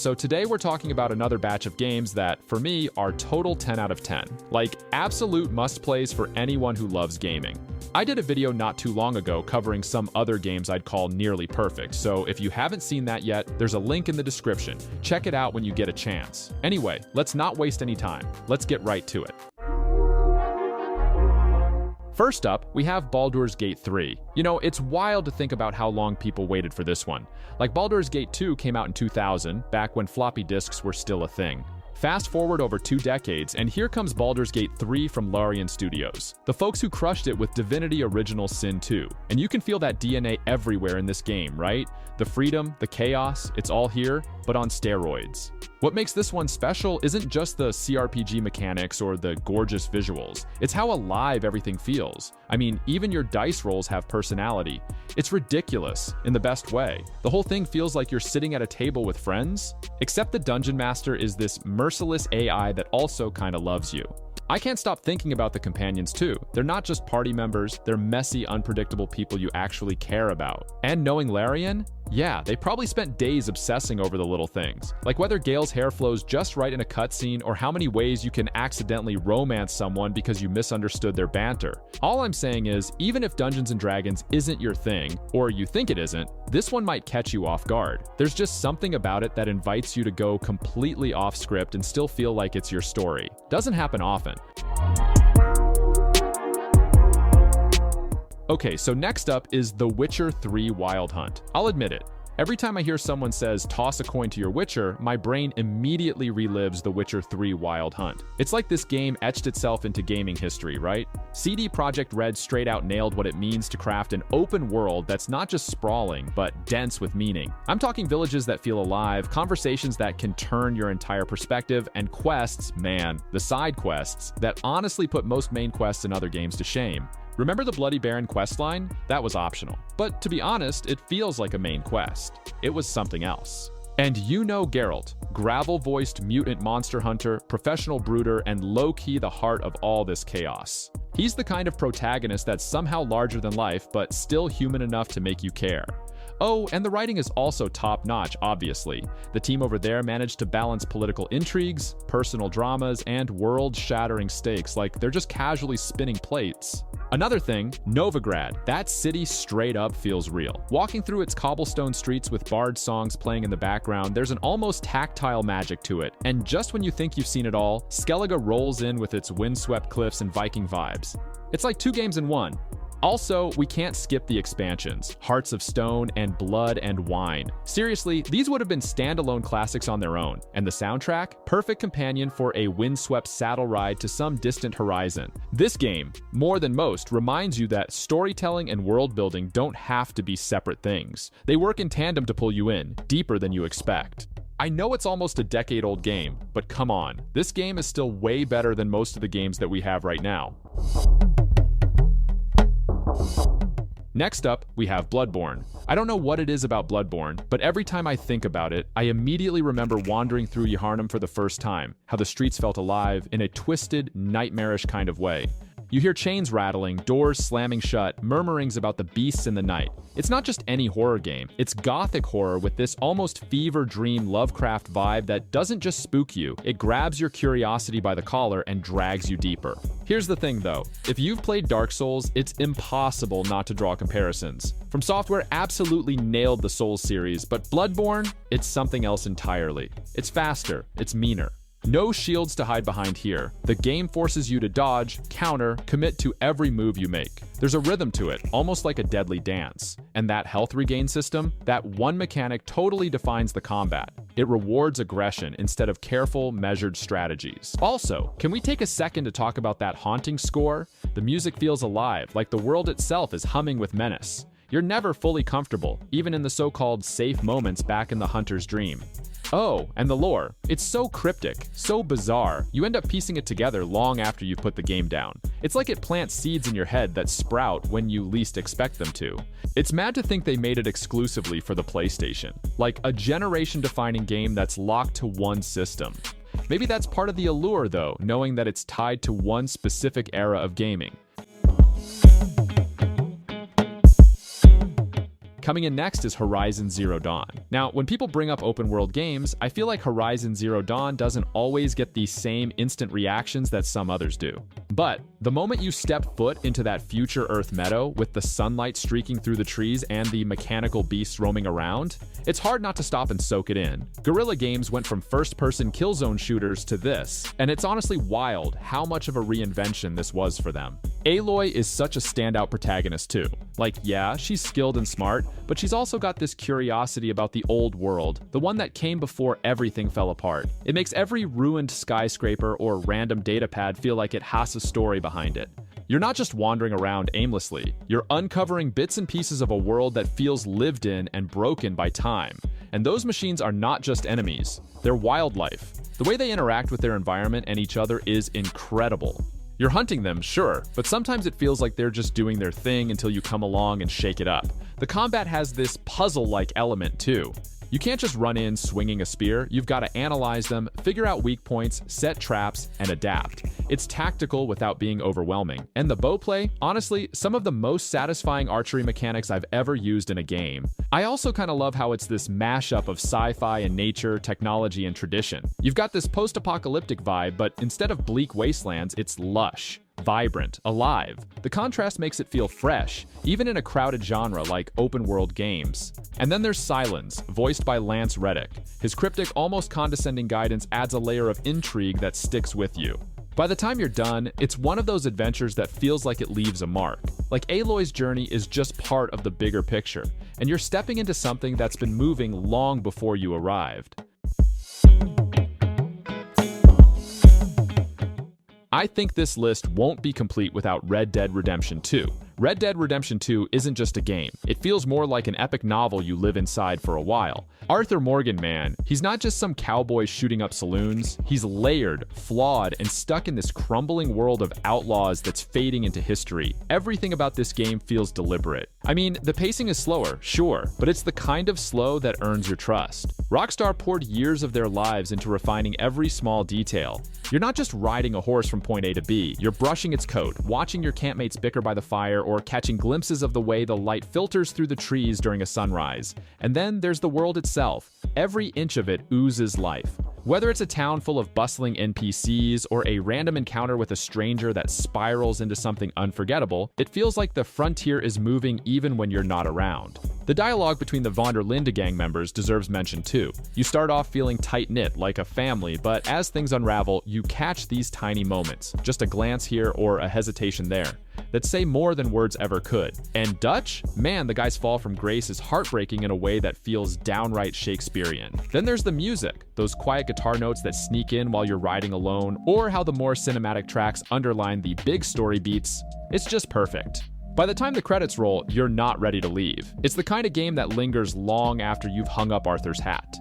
so today we're talking about another batch of games that, for me, are total 10 out of 10. Like, absolute must-plays for anyone who loves gaming. I did a video not too long ago covering some other games I'd call nearly perfect, so if you haven't seen that yet, there's a link in the description. Check it out when you get a chance. Anyway, let's not waste any time. Let's get right to it. First up, we have Baldur's Gate 3. You know, it's wild to think about how long people waited for this one. Like, Baldur's Gate 2 came out in 2000, back when floppy disks were still a thing. Fast forward over 2 decades, and here comes Baldur's Gate 3 from Larian Studios, the folks who crushed it with Divinity Original Sin 2. And you can feel that DNA everywhere in this game, right? The freedom, the chaos, it's all here, but on steroids. What makes this one special isn't just the CRPG mechanics or the gorgeous visuals, it's how alive everything feels. I mean, even your dice rolls have personality. It's ridiculous, in the best way. The whole thing feels like you're sitting at a table with friends, except the Dungeon Master is this merciless AI that also kinda loves you. I can't stop thinking about the companions too. They're not just party members, they're messy, unpredictable people you actually care about. And knowing Larian, yeah, they probably spent days obsessing over the little things, like whether Gale's hair flows just right in a cutscene or how many ways you can accidentally romance someone because you misunderstood their banter. All I'm saying is, even if Dungeons & Dragons isn't your thing, or you think it isn't, this one might catch you off guard. There's just something about it that invites you to go completely off script and still feel like it's your story. Doesn't happen often. Okay, so next up is The Witcher 3 Wild Hunt. I'll admit it. Every time I hear someone says, toss a coin to your Witcher, my brain immediately relives The Witcher 3 Wild Hunt. It's like this game etched itself into gaming history, right? CD Projekt Red straight out nailed what it means to craft an open world that's not just sprawling, but dense with meaning. I'm talking villages that feel alive, conversations that can turn your entire perspective, and quests, man, the side quests, that honestly put most main quests in other games to shame. Remember the Bloody Baron questline? That was optional. But to be honest, it feels like a main quest. It was something else. And you know Geralt, gravel-voiced mutant monster hunter, professional brooder, and low-key the heart of all this chaos. He's the kind of protagonist that's somehow larger than life, but still human enough to make you care. Oh, and the writing is also top-notch, obviously. The team over there managed to balance political intrigues, personal dramas, and world-shattering stakes like they're just casually spinning plates. Another thing, Novigrad. That city straight up feels real. Walking through its cobblestone streets with bard songs playing in the background, there's an almost tactile magic to it. And just when you think you've seen it all, Skellige rolls in with its windswept cliffs and Viking vibes. It's like 2 games in one. Also, we can't skip the expansions, Hearts of Stone and Blood and Wine. Seriously, these would have been standalone classics on their own, and the soundtrack? Perfect companion for a windswept saddle ride to some distant horizon. This game, more than most, reminds you that storytelling and world building don't have to be separate things. They work in tandem to pull you in, deeper than you expect. I know it's almost a decade-old game, but come on, this game is still way better than most of the games that we have right now. Next up, we have Bloodborne. I don't know what it is about Bloodborne, but every time I think about it, I immediately remember wandering through Yharnam for the first time, how the streets felt alive in a twisted, nightmarish kind of way. You hear chains rattling, doors slamming shut, murmurings about the beasts in the night. It's not just any horror game, it's gothic horror with this almost fever dream Lovecraft vibe that doesn't just spook you, it grabs your curiosity by the collar and drags you deeper. Here's the thing though, if you've played Dark Souls, it's impossible not to draw comparisons. From Software absolutely nailed the Souls series, but Bloodborne, it's something else entirely. It's faster, it's meaner. No shields to hide behind here. The game forces you to dodge, counter, commit to every move you make. There's a rhythm to it, almost like a deadly dance. And that health regain system, that one mechanic totally defines the combat. It rewards aggression instead of careful, measured strategies. Also, can we take a second to talk about that haunting score? The music feels alive, like the world itself is humming with menace. You're never fully comfortable, even in the so-called safe moments back in the hunter's dream. Oh, and the lore. It's so cryptic, so bizarre, you end up piecing it together long after you put the game down. It's like it plants seeds in your head that sprout when you least expect them to. It's mad to think they made it exclusively for the PlayStation. Like a generation-defining game that's locked to one system. Maybe that's part of the allure though, knowing that it's tied to one specific era of gaming. Coming in next is Horizon Zero Dawn. Now, when people bring up open world games, I feel like Horizon Zero Dawn doesn't always get the same instant reactions that some others do. But the moment you step foot into that future Earth meadow with the sunlight streaking through the trees and the mechanical beasts roaming around, it's hard not to stop and soak it in. Guerrilla Games went from first-person Killzone shooters to this, and it's honestly wild how much of a reinvention this was for them. Aloy is such a standout protagonist too. Like, yeah, she's skilled and smart, but she's also got this curiosity about the old world, the one that came before everything fell apart. It makes every ruined skyscraper or random datapad feel like it has a story behind it. You're not just wandering around aimlessly, you're uncovering bits and pieces of a world that feels lived in and broken by time. And those machines are not just enemies, they're wildlife. The way they interact with their environment and each other is incredible. You're hunting them, sure, but sometimes it feels like they're just doing their thing until you come along and shake it up. The combat has this puzzle-like element too. You can't just run in swinging a spear, you've got to analyze them, figure out weak points, set traps, and adapt. It's tactical without being overwhelming. And the bow play, honestly, some of the most satisfying archery mechanics I've ever used in a game. I also kind of love how it's this mashup of sci-fi and nature, technology, and tradition. You've got this post-apocalyptic vibe, but instead of bleak wastelands, it's lush, vibrant, alive. The contrast makes it feel fresh, even in a crowded genre like open-world games. And then there's Silence, voiced by Lance Reddick. His cryptic, almost condescending guidance adds a layer of intrigue that sticks with you. By the time you're done, it's one of those adventures that feels like it leaves a mark. Like Aloy's journey is just part of the bigger picture, and you're stepping into something that's been moving long before you arrived. I think this list won't be complete without Red Dead Redemption 2. Red Dead Redemption 2 isn't just a game. It feels more like an epic novel you live inside for a while. Arthur Morgan, man, he's not just some cowboy shooting up saloons. He's layered, flawed, and stuck in this crumbling world of outlaws that's fading into history. Everything about this game feels deliberate. I mean, the pacing is slower, sure, but it's the kind of slow that earns your trust. Rockstar poured years of their lives into refining every small detail. You're not just riding a horse from point A to B, you're brushing its coat, watching your campmates bicker by the fire, or catching glimpses of the way the light filters through the trees during a sunrise. And then there's the world itself. Every inch of it oozes life. Whether it's a town full of bustling NPCs or a random encounter with a stranger that spirals into something unforgettable, it feels like the frontier is moving even when you're not around. The dialogue between the Von der Linde gang members deserves mention too. You start off feeling tight-knit, like a family, but as things unravel, you catch these tiny moments, just a glance here or a hesitation there, that say more than words ever could. And Dutch? Man, the guy's fall from grace is heartbreaking in a way that feels downright Shakespearean. Then there's the music, those quiet guitar notes that sneak in while you're riding alone, or how the more cinematic tracks underline the big story beats. It's just perfect. By the time the credits roll, you're not ready to leave. It's the kind of game that lingers long after you've hung up Arthur's hat.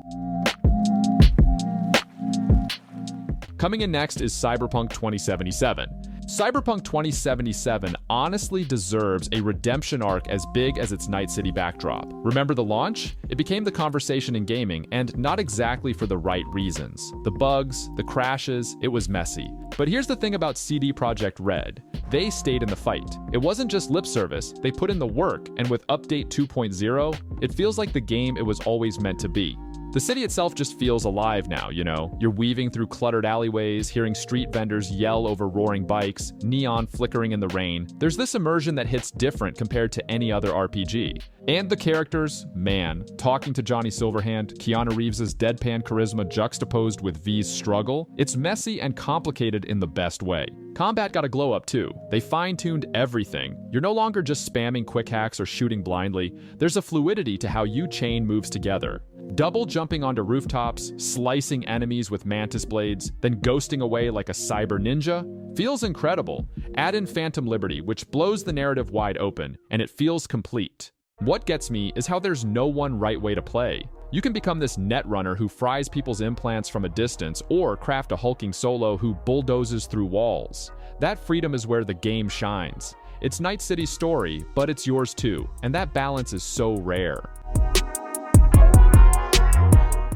Coming in next is Cyberpunk 2077. Cyberpunk 2077 honestly deserves a redemption arc as big as its Night City backdrop. Remember the launch? It became the conversation in gaming, and not exactly for the right reasons. The bugs, the crashes, it was messy. But here's the thing about CD Projekt Red. They stayed in the fight. It wasn't just lip service, they put in the work, and with Update 2.0, it feels like the game it was always meant to be. The city itself just feels alive now, you know? You're weaving through cluttered alleyways, hearing street vendors yell over roaring bikes, neon flickering in the rain. There's this immersion that hits different compared to any other RPG. And the characters, man, talking to Johnny Silverhand, Keanu Reeves' deadpan charisma juxtaposed with V's struggle, it's messy and complicated in the best way. Combat got a glow up too. They fine-tuned everything. You're no longer just spamming quick hacks or shooting blindly. There's a fluidity to how you chain moves together. Double jumping onto rooftops, slicing enemies with mantis blades, then ghosting away like a cyber ninja, feels incredible. Add in Phantom Liberty, which blows the narrative wide open, and it feels complete. What gets me is how there's no one right way to play. You can become this netrunner who fries people's implants from a distance, or craft a hulking solo who bulldozes through walls. That freedom is where the game shines. It's Night City's story, but it's yours too, and that balance is so rare.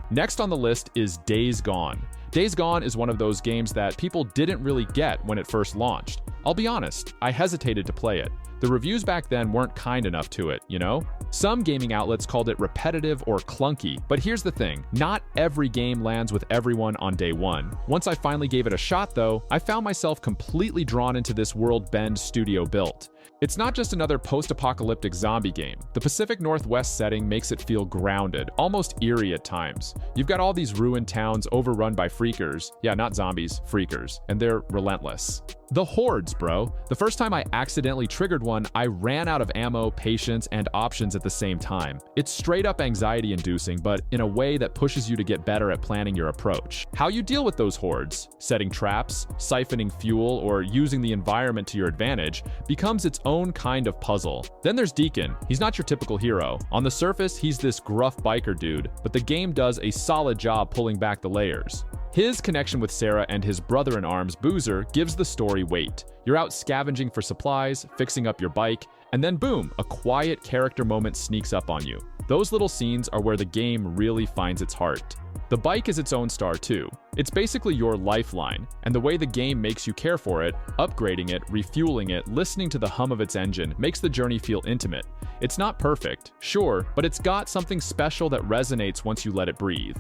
Next on the list is Days Gone. Days Gone is one of those games that people didn't really get when it first launched. I'll be honest, I hesitated to play it. The reviews back then weren't kind enough to it, you know? Some gaming outlets called it repetitive or clunky, but here's the thing, not every game lands with everyone on day one. Once I finally gave it a shot though, I found myself completely drawn into this world Bend studio built. It's not just another post-apocalyptic zombie game. The Pacific Northwest setting makes it feel grounded, almost eerie at times. You've got all these ruined towns overrun by freakers. Yeah, not zombies, freakers. And they're relentless. The hordes, bro. The first time I accidentally triggered one, I ran out of ammo, patience, and options at the same time. It's straight up anxiety-inducing, but in a way that pushes you to get better at planning your approach. How you deal with those hordes, setting traps, siphoning fuel, or using the environment to your advantage, becomes its own kind of puzzle. Then there's Deacon. He's not your typical hero. On the surface, he's this gruff biker dude, but the game does a solid job pulling back the layers. His connection with Sarah and his brother-in-arms, Boozer, gives the story weight. You're out scavenging for supplies, fixing up your bike, and then boom, a quiet character moment sneaks up on you. Those little scenes are where the game really finds its heart. The bike is its own star too. It's basically your lifeline, and the way the game makes you care for it, upgrading it, refueling it, listening to the hum of its engine, makes the journey feel intimate. It's not perfect, sure, but it's got something special that resonates once you let it breathe.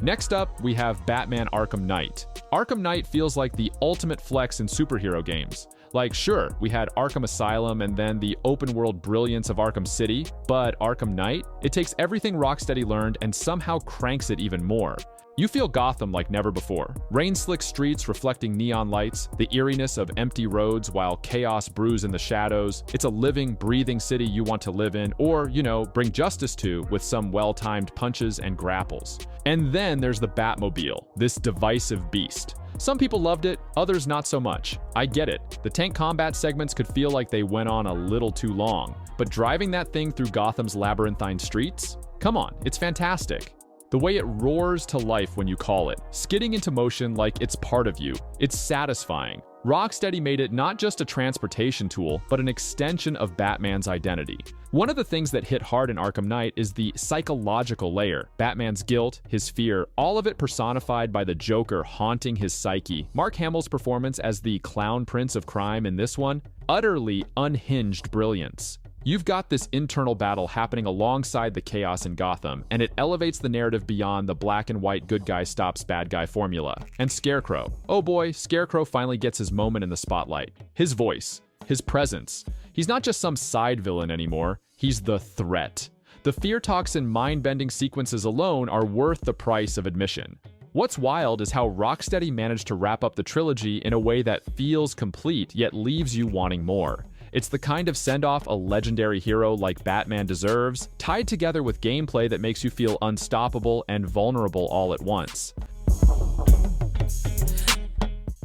Next up, we have Batman Arkham Knight. Arkham Knight feels like the ultimate flex in superhero games. Like, sure, we had Arkham Asylum and then the open-world brilliance of Arkham City, but Arkham Knight? It takes everything Rocksteady learned and somehow cranks it even more. You feel Gotham like never before. Rain-slick streets reflecting neon lights, the eeriness of empty roads while chaos brews in the shadows. It's a living, breathing city you want to live in or, you know, bring justice to with some well-timed punches and grapples. And then there's the Batmobile, this divisive beast. Some people loved it, others not so much. I get it. The tank combat segments could feel like they went on a little too long. But driving that thing through Gotham's labyrinthine streets? Come on, it's fantastic. The way it roars to life when you call it, skidding into motion like it's part of you. It's satisfying. Rocksteady made it not just a transportation tool, but an extension of Batman's identity. One of the things that hit hard in Arkham Knight is the psychological layer. Batman's guilt, his fear, all of it personified by the Joker haunting his psyche. Mark Hamill's performance as the clown prince of crime in this one, utterly unhinged brilliance. You've got this internal battle happening alongside the chaos in Gotham, and it elevates the narrative beyond the black and white good guy stops bad guy formula. And Scarecrow. Oh boy, Scarecrow finally gets his moment in the spotlight. His voice, his presence. He's not just some side villain anymore, he's the threat. The fear toxin mind-bending sequences alone are worth the price of admission. What's wild is how Rocksteady managed to wrap up the trilogy in a way that feels complete yet leaves you wanting more. It's the kind of send-off a legendary hero like Batman deserves, tied together with gameplay that makes you feel unstoppable and vulnerable all at once.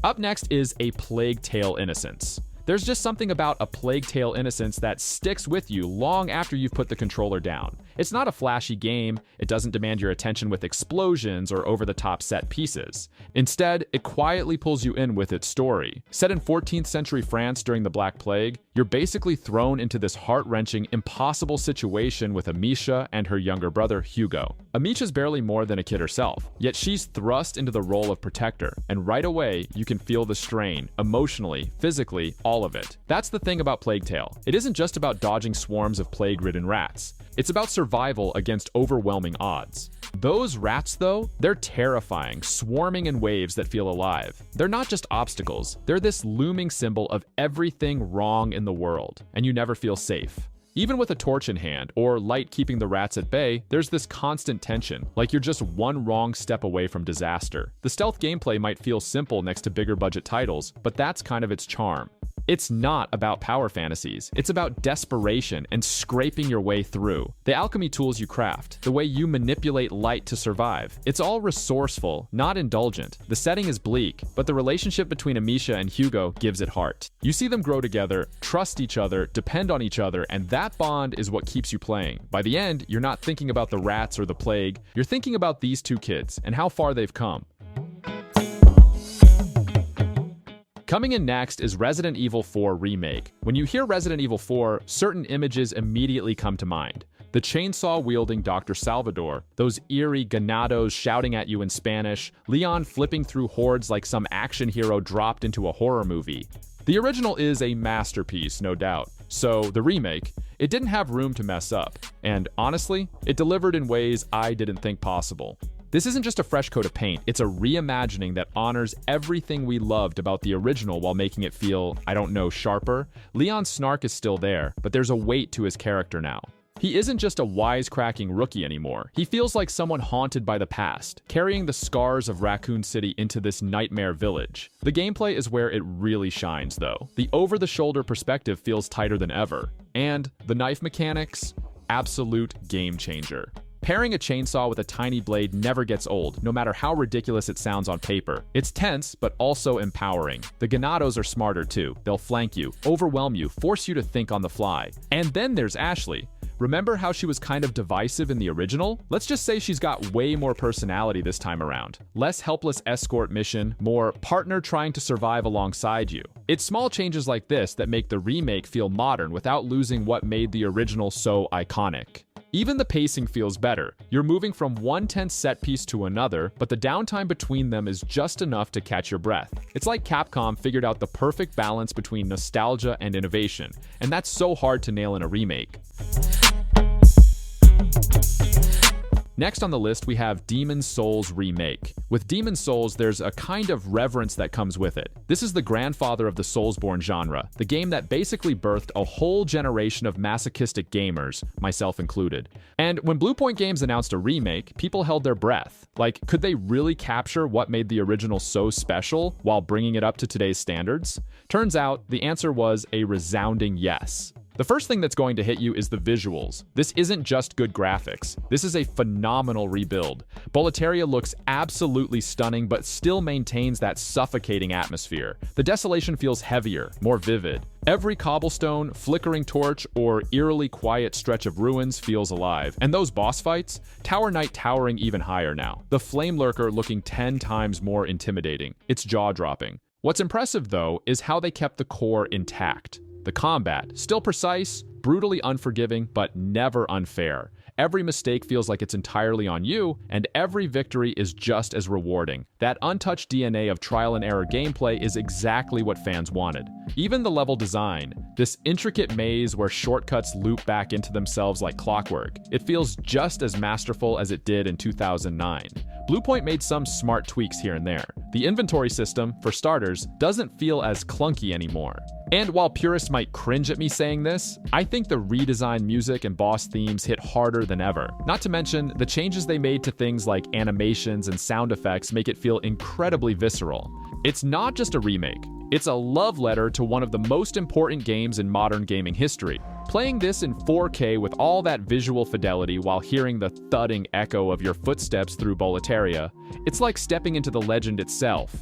Up next is A Plague Tale: Innocence. There's just something about A Plague Tale: Innocence that sticks with you long after you've put the controller down. It's not a flashy game, it doesn't demand your attention with explosions or over-the-top set pieces. Instead, it quietly pulls you in with its story. Set in 14th century France during the Black Plague, you're basically thrown into this heart-wrenching, impossible situation with Amisha and her younger brother, Hugo. Amisha's barely more than a kid herself, yet she's thrust into the role of protector, and right away, you can feel the strain, emotionally, physically, all of it. That's the thing about Plague Tale. It isn't just about dodging swarms of plague-ridden rats. It's about survival against overwhelming odds. Those rats, though, they're terrifying, swarming in waves that feel alive. They're not just obstacles, they're this looming symbol of everything wrong in the world, and you never feel safe. Even with a torch in hand, or light keeping the rats at bay, there's this constant tension, like you're just one wrong step away from disaster. The stealth gameplay might feel simple next to bigger budget titles, but that's kind of its charm. It's not about power fantasies, it's about desperation and scraping your way through. The alchemy tools you craft, the way you manipulate light to survive, it's all resourceful, not indulgent. The setting is bleak, but the relationship between Amisha and Hugo gives it heart. You see them grow together, trust each other, depend on each other, and that bond is what keeps you playing. By the end, you're not thinking about the rats or the plague, you're thinking about these two kids and how far they've come. Coming in next is Resident Evil 4 Remake. When you hear Resident Evil 4, certain images immediately come to mind. The chainsaw-wielding Dr. Salvador, those eerie ganados shouting at you in Spanish, Leon flipping through hordes like some action hero dropped into a horror movie. The original is a masterpiece, no doubt. So the remake, it didn't have room to mess up. And honestly, it delivered in ways I didn't think possible. This isn't just a fresh coat of paint, it's a reimagining that honors everything we loved about the original while making it feel, I don't know, sharper. Leon's snark is still there, but there's a weight to his character now. He isn't just a wisecracking rookie anymore. He feels like someone haunted by the past, carrying the scars of Raccoon City into this nightmare village. The gameplay is where it really shines, though. The over-the-shoulder perspective feels tighter than ever. And the knife mechanics? Absolute game changer. Pairing a chainsaw with a tiny blade never gets old, no matter how ridiculous it sounds on paper. It's tense, but also empowering. The Ganados are smarter too. They'll flank you, overwhelm you, force you to think on the fly. And then there's Ashley. Remember how she was kind of divisive in the original? Let's just say she's got way more personality this time around. Less helpless escort mission, more partner trying to survive alongside you. It's small changes like this that make the remake feel modern without losing what made the original so iconic. Even the pacing feels better. You're moving from one tense set piece to another, but the downtime between them is just enough to catch your breath. It's like Capcom figured out the perfect balance between nostalgia and innovation, and that's so hard to nail in a remake. Next on the list, we have Demon's Souls Remake. With Demon's Souls, there's a kind of reverence that comes with it. This is the grandfather of the Soulsborne genre, the game that basically birthed a whole generation of masochistic gamers, myself included. And when Bluepoint Games announced a remake, people held their breath. Like, could they really capture what made the original so special while bringing it up to today's standards? Turns out, the answer was a resounding yes. The first thing that's going to hit you is the visuals. This isn't just good graphics. This is a phenomenal rebuild. Boletaria looks absolutely stunning, but still maintains that suffocating atmosphere. The desolation feels heavier, more vivid. Every cobblestone, flickering torch, or eerily quiet stretch of ruins feels alive. And those boss fights? Tower Knight towering even higher now. The Flame Lurker looking 10 times more intimidating. It's jaw-dropping. What's impressive, though, is how they kept the core intact. The combat, still precise, brutally unforgiving, but never unfair. Every mistake feels like it's entirely on you, and every victory is just as rewarding. That untouched DNA of trial and error gameplay is exactly what fans wanted. Even the level design, this intricate maze where shortcuts loop back into themselves like clockwork, it feels just as masterful as it did in 2009. Bluepoint made some smart tweaks here and there. The inventory system, for starters, doesn't feel as clunky anymore. And while purists might cringe at me saying this, I think the redesigned music and boss themes hit harder than ever. Not to mention, the changes they made to things like animations and sound effects make it feel incredibly visceral. It's not just a remake, it's a love letter to one of the most important games in modern gaming history. Playing this in 4K with all that visual fidelity while hearing the thudding echo of your footsteps through Boletaria, it's like stepping into the legend itself.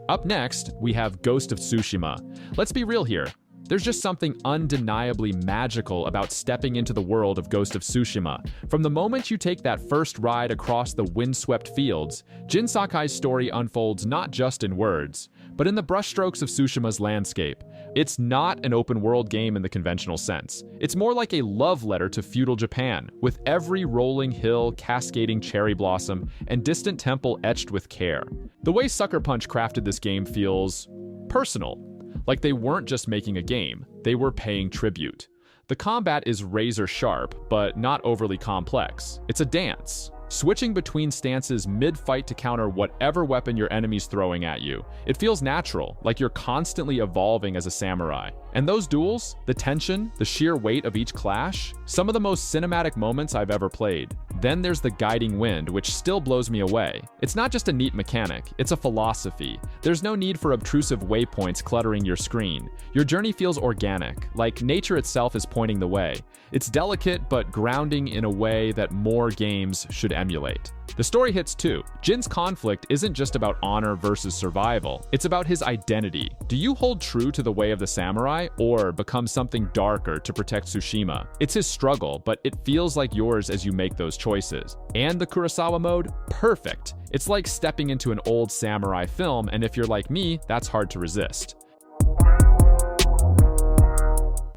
Up next, we have Ghost of Tsushima. Let's be real here. There's just something undeniably magical about stepping into the world of Ghost of Tsushima. From the moment you take that first ride across the windswept fields, Jin Sakai's story unfolds not just in words, but in the brushstrokes of Tsushima's landscape. It's not an open-world game in the conventional sense. It's more like a love letter to feudal Japan, with every rolling hill, cascading cherry blossom, and distant temple etched with care. The way Sucker Punch crafted this game feels personal. Like they weren't just making a game, they were paying tribute. The combat is razor sharp, but not overly complex. It's a dance, switching between stances mid-fight to counter whatever weapon your enemy's throwing at you. It feels natural, like you're constantly evolving as a samurai. And those duels, the tension, the sheer weight of each clash, some of the most cinematic moments I've ever played. Then there's the guiding wind, which still blows me away. It's not just a neat mechanic, it's a philosophy. There's no need for obtrusive waypoints cluttering your screen. Your journey feels organic, like nature itself is pointing the way. It's delicate but grounding in a way that more games should emulate. The story hits too. Jin's conflict isn't just about honor versus survival, it's about his identity. Do you hold true to the way of the samurai, or become something darker to protect Tsushima? It's his struggle, but it feels like yours as you make those choices. And the Kurosawa mode? Perfect. It's like stepping into an old samurai film, and if you're like me, that's hard to resist.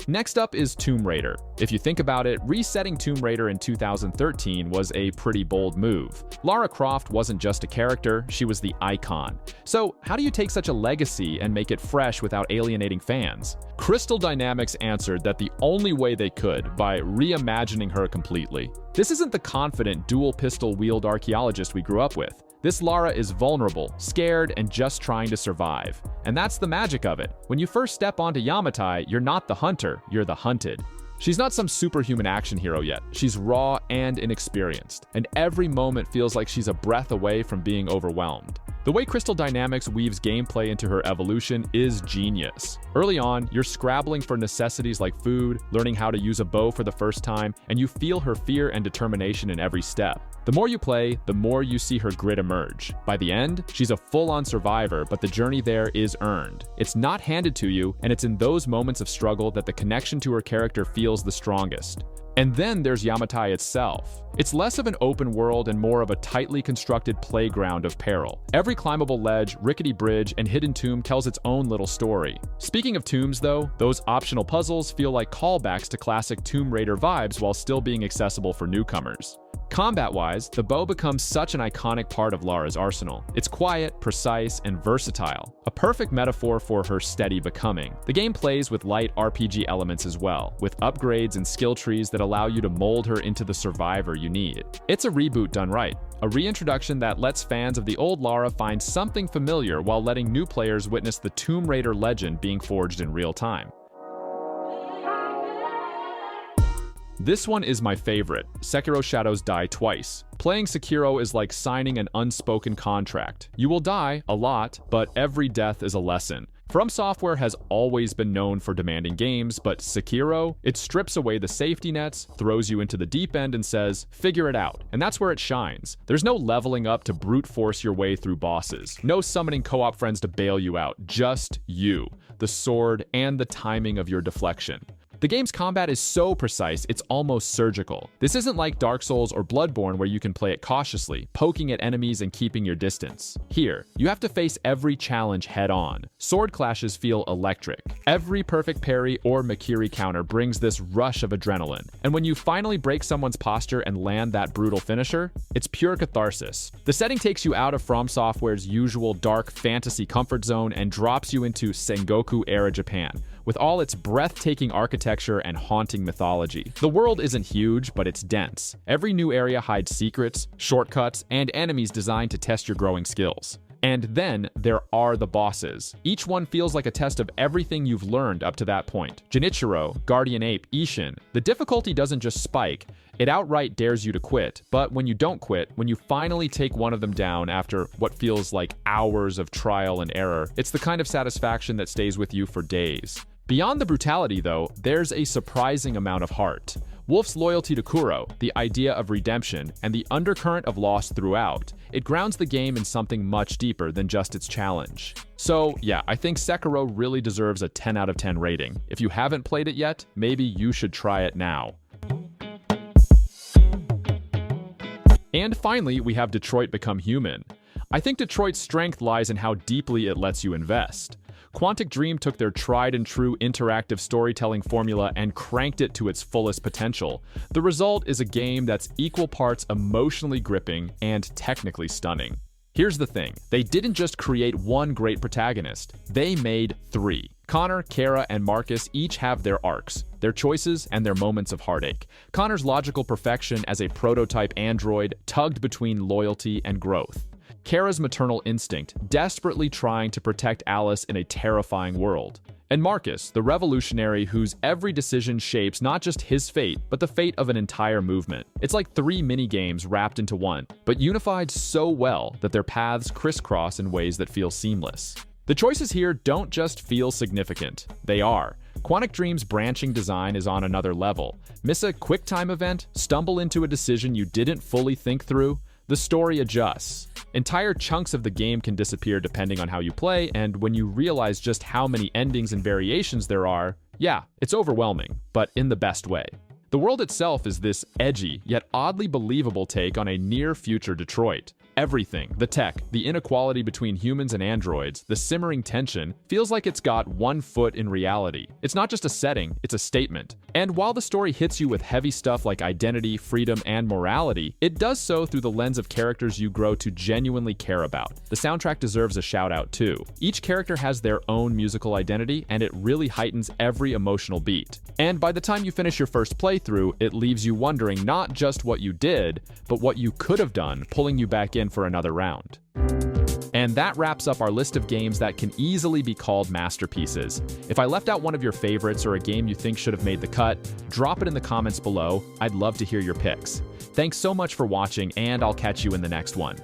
Next up is Tomb Raider. If you think about it, resetting Tomb Raider in 2013 was a pretty bold move. Lara Croft wasn't just a character, she was the icon. So how do you take such a legacy and make it fresh without alienating fans? Crystal Dynamics answered that the only way they could, by reimagining her completely. This isn't the confident dual-pistol-wield archaeologist we grew up with. This Lara is vulnerable, scared, and just trying to survive. And that's the magic of it. When you first step onto Yamatai, you're not the hunter, you're the hunted. She's not some superhuman action hero yet. She's raw and inexperienced, and every moment feels like she's a breath away from being overwhelmed. The way Crystal Dynamics weaves gameplay into her evolution is genius. Early on, you're scrabbling for necessities like food, learning how to use a bow for the first time, and you feel her fear and determination in every step. The more you play, the more you see her grit emerge. By the end, she's a full-on survivor, but the journey there is earned. It's not handed to you, and it's in those moments of struggle that the connection to her character feels the strongest. And then there's Yamatai itself. It's less of an open world and more of a tightly constructed playground of peril. Every climbable ledge, rickety bridge, and hidden tomb tells its own little story. Speaking of tombs though, those optional puzzles feel like callbacks to classic Tomb Raider vibes while still being accessible for newcomers. Combat-wise, the bow becomes such an iconic part of Lara's arsenal. It's quiet, precise, and versatile, a perfect metaphor for her steady becoming. The game plays with light RPG elements as well, with upgrades and skill trees that allow you to mold her into the survivor you need. It's a reboot done right, a reintroduction that lets fans of the old Lara find something familiar while letting new players witness the Tomb Raider legend being forged in real time. This one is my favorite, Sekiro Shadows Die Twice. Playing Sekiro is like signing an unspoken contract. You will die, a lot, but every death is a lesson. From Software has always been known for demanding games, but Sekiro, it strips away the safety nets, throws you into the deep end and says, figure it out. And that's where it shines. There's no leveling up to brute force your way through bosses. No summoning co-op friends to bail you out. Just you, the sword, and the timing of your deflection. The game's combat is so precise, it's almost surgical. This isn't like Dark Souls or Bloodborne where you can play it cautiously, poking at enemies and keeping your distance. Here, you have to face every challenge head-on. Sword clashes feel electric. Every perfect parry or Makiri counter brings this rush of adrenaline. And when you finally break someone's posture and land that brutal finisher, it's pure catharsis. The setting takes you out of From Software's usual dark fantasy comfort zone and drops you into Sengoku-era Japan, with all its breathtaking architecture and haunting mythology. The world isn't huge, but it's dense. Every new area hides secrets, shortcuts, and enemies designed to test your growing skills. And then there are the bosses. Each one feels like a test of everything you've learned up to that point. Jinichiro, Guardian Ape, Ishin. The difficulty doesn't just spike, it outright dares you to quit. But when you don't quit, when you finally take one of them down after what feels like hours of trial and error, it's the kind of satisfaction that stays with you for days. Beyond the brutality, though, there's a surprising amount of heart. Wolf's loyalty to Kuro, the idea of redemption, and the undercurrent of loss throughout, it grounds the game in something much deeper than just its challenge. So yeah, I think Sekiro really deserves a 10 out of 10 rating. If you haven't played it yet, maybe you should try it now. And finally, we have Detroit Become Human. I think Detroit's strength lies in how deeply it lets you invest. Quantic Dream took their tried-and-true interactive storytelling formula and cranked it to its fullest potential. The result is a game that's equal parts emotionally gripping and technically stunning. Here's the thing, they didn't just create one great protagonist, they made three. Connor, Kara, and Marcus each have their arcs, their choices, and their moments of heartache. Connor's logical perfection as a prototype android tugged between loyalty and growth. Kara's maternal instinct, desperately trying to protect Alice in a terrifying world. And Marcus, the revolutionary whose every decision shapes not just his fate, but the fate of an entire movement. It's like 3 mini-games wrapped into one, but unified so well that their paths crisscross in ways that feel seamless. The choices here don't just feel significant, they are. Quantic Dream's branching design is on another level. Miss a quick-time event, stumble into a decision you didn't fully think through, the story adjusts. Entire chunks of the game can disappear depending on how you play, and when you realize just how many endings and variations there are, yeah, it's overwhelming, but in the best way. The world itself is this edgy, yet oddly believable take on a near-future Detroit. Everything, the tech, the inequality between humans and androids, the simmering tension, feels like it's got one foot in reality. It's not just a setting, it's a statement. And while the story hits you with heavy stuff like identity, freedom, and morality, it does so through the lens of characters you grow to genuinely care about. The soundtrack deserves a shout out too. Each character has their own musical identity, and it really heightens every emotional beat. And by the time you finish your first playthrough, it leaves you wondering not just what you did, but what you could have done, pulling you back in for another round. And that wraps up our list of games that can easily be called masterpieces. If I left out one of your favorites or a game you think should have made the cut, drop it in the comments below. I'd love to hear your picks. Thanks so much for watching, and I'll catch you in the next one.